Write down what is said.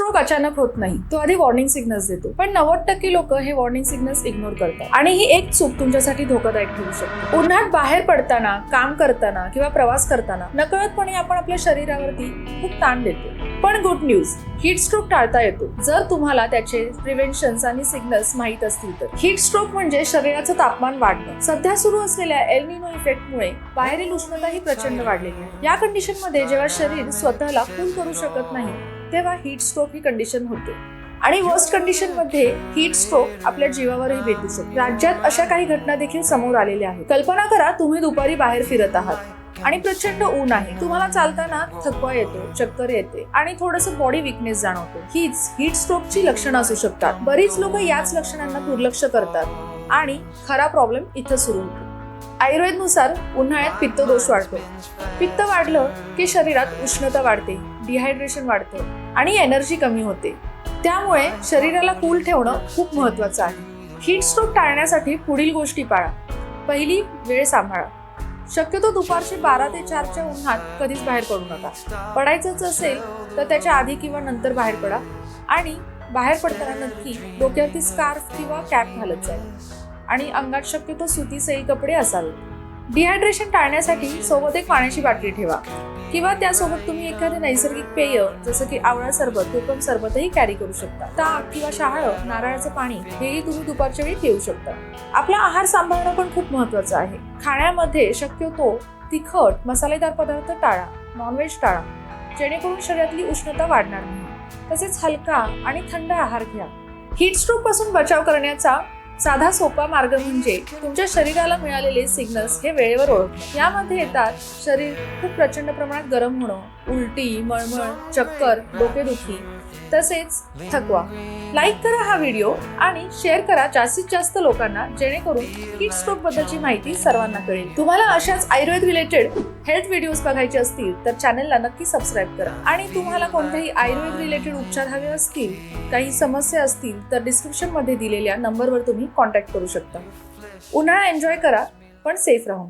Stroke अचानक होत नाही, तो आधी वॉर्निंग सिग्नल्स देतो. पण 90% लोक हे वॉर्निंग सिग्नल्स इग्नोर करतात आणि ही एक चूक तुमच्यासाठी धोकादायक ठरू शकते. उन्हात बाहेर पडताना, काम करताना किंवा प्रवास करताना नकळतपणे आपण आपल्या शरीरावरती खूप ताण देतो. पण गुड न्यूज, हीट स्ट्रोक टाळता येतो जर तुम्हाला त्याचे प्रिव्हेन्शन्स आणि सिग्नल्स माहीत असतील तर. हीट स्ट्रोक म्हणजे शरीराचं तापमान वाढणं. सध्या सुरू असलेल्या एल निनो इफेक्टमुळे बाहेरील उष्णता ही प्रचंड वाढलेली आहे. या कंडिशन मध्ये जेव्हा शरीर स्वतःला कूल करू शकत नाही तेव्हा हीट स्ट्रोक ही कंडिशन होते. आणि वर्स्ट कंडिशन मध्ये हीट स्ट्रोक आपल्या जीवावरही बेतू शकतो. राज्यात अशा काही घटना देखील समोर आलेल्या आहेत. कल्पना करा, तुम्ही दुपारी बाहेर फिरत आहात आणि प्रचंड ऊन आहे. तुम्हाला चालताना थकवा येतो, चक्कर येते आणि थोडंसं बॉडी विकनेस जाणवतो. हीच हीट स्ट्रोकची लक्षणं असू शकतात. बरीच लोक याच लक्षणांना दुर्लक्ष करतात आणि खरा प्रॉब्लेम इथं सुरू होतो. आयुर्वेदनुसार उन्हाळ्यात पित्त दोष वाढतो. पित्त वाढलं की शरीरात उष्णता वाढते, डिहायड्रेशन वाढतं आणि एनर्जी कमी होते. त्यामुळे शरीराला कूल ठेवणं खूप महत्वाचं आहे. हीट स्ट्रोक टाळण्यासाठी पुढील गोष्टी पाळा. पहिली, वेळ सांभाळा. शक्यतो दुपारचे 12 ते 4च्या उन्हात कधीच बाहेर पडू नका. पडायचंच असेल तर त्याच्या आधी किंवा नंतर बाहेर पडा आणि बाहेर पडताना नक्की डोक्यावरती स्कार्फ किंवा कॅप घालत जाईल आणि अंगात शक्यतो सुती सही कपडे असावेत. डिहायड्रेशन टाळण्यासाठी सोबत एक पाण्याची बाटली ठेवा किंवा त्यासोबत तुम्ही एखादे नैसर्गिक पेय जसं की आवळा सरबत, कोकम सरबतही कॅरी करू शकता. ताक किंवा शहाळं, नारळाचं पाणी हेही तुम्ही दुपारच्या वेळी ठेवू शकता. आपला आहार सांभाळणं पण खूप महत्वाचं आहे. खाण्यामध्ये शक्यतो तिखट, मसालेदार पदार्थ टाळा, नॉनव्हेज टाळा, जेणेकरून शरीरातली उष्णता वाढणार नाही. तसेच हलका आणि थंड आहार घ्या. हीट स्ट्रोक पासून बचाव करण्याचा साधा सोपा मार्ग म्हणजे तुमच्या शरीराला मिळालेले सिग्नल्स हे वेळेवर ओळखणे. यामध्ये येतात शरीर खूप प्रचंड प्रमाणात गरम होणं, उलटी, मळमळ, चक्कर, डोकेदुखी तसेच थकवा. लाईक करा हा व्हिडिओ आणि शेअर करा जास्तीत जास्त लोकांना, जेणेकरून हीट स्ट्रोक बद्दलची माहिती सर्वांना कळेल. तुम्हाला अशाच आयुर्वेद रिलेटेड हेल्थ व्हिडिओज बघायचे असतील तर चॅनलला नक्की सबस्क्राईब करा. आणि तुम्हाला कोणतेही आयुर्वेद रिलेटेड उपचार हवे असतील, काही समस्या असतील तर डिस्क्रिप्शन मध्ये दिलेल्या नंबरवर तुम्ही कॉन्टॅक्ट करू शकता. उन्हाळा एन्जॉय करा, पण सेफ राहून.